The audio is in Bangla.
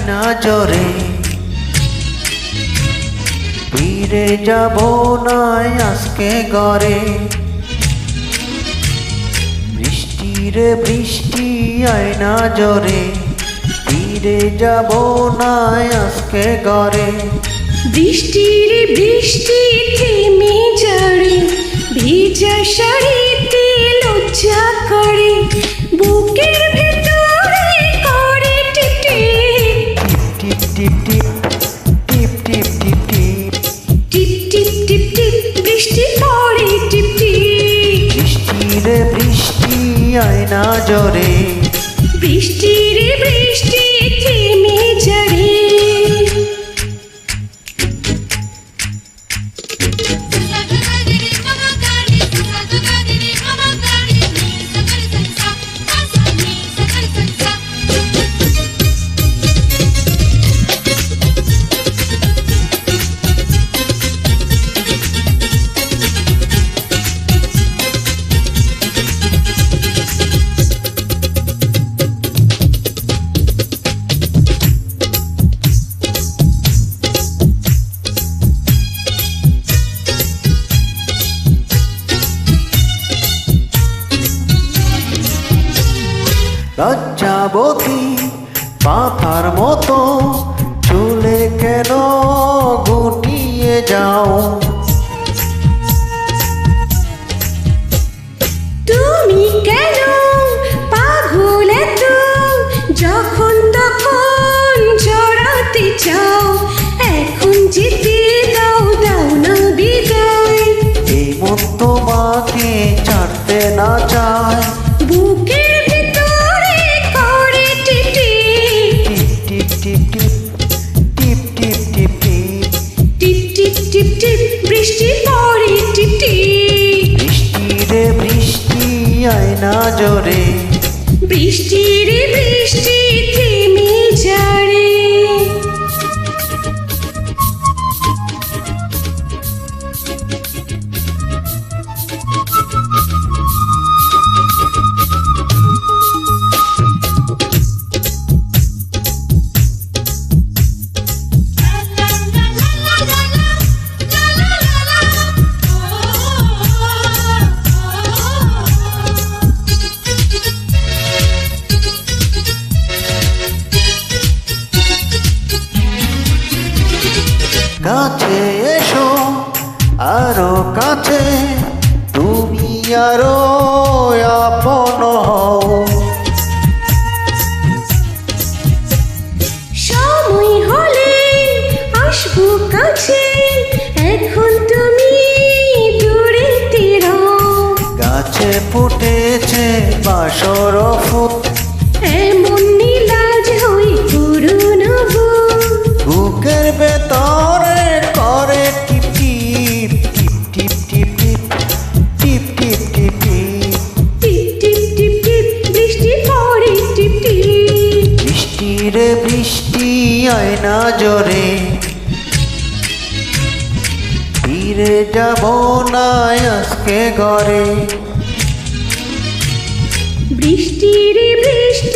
আয়না জরে ফিরে যাব না আজকে ঘরে। বৃষ্টি রে বৃষ্টি আয়না জরে ফিরে যাব না আজকে ঘরে। বৃষ্টি রে বৃষ্টি থেমে যারে ভিজা শাড়িতে লজ্জা করে বুকের ভেতরে করে টিপ টিপ টিপ টিপ টিপ টিপ টিপ টিপ টিপ টিপ টিপ টিপ বৃষ্টি পড়ে টিপ টিপ। বৃষ্টি রে বৃষ্টি আয়না জরে বৃষ্টি রে বৃষ্টি থেমে যারে। লজ্জাবতী পাতার মতো চুলে কেন গুটিয়ে যাও। তুমি কেন পাগল এত যখন তখন জড়াতে চাও এখন যেতে দাও দাও না বিদায়। এই মন তোমাকে ছাড়তে না চায়। বুকের ভিতরে করে টিপ টিপ টিপ টিপ টিপ টিপ টিপ টিপ টিপ টিপ টিপ টিপ বৃষ্টি পড়ে টিপ টিপ। বৃষ্টি রে বৃষ্টি আয়না জরে বৃষ্টি রে বৃষ্টি থেমে যারে। কাছে এসো আরো কাছে তুমি আরো আপন হও। সময় হলে আসবো কাছে এখন তুমি দূরেতে রও। গাছে ফুটেছে বাসর ফুল এমন নীলাজ হই পুরনো বুকের ভেতরে করে টিপ টিপ টিপ টিপ টিপ টিপ টিপ টিপ টিপ টিপ টিপ টিপ বৃষ্টি পড়ে টিপ টিপ। বৃষ্টি রে বৃষ্টি আয়না জরে ফিরে যাব না আজকে ঘরে। বৃষ্টি রে বৃষ্টি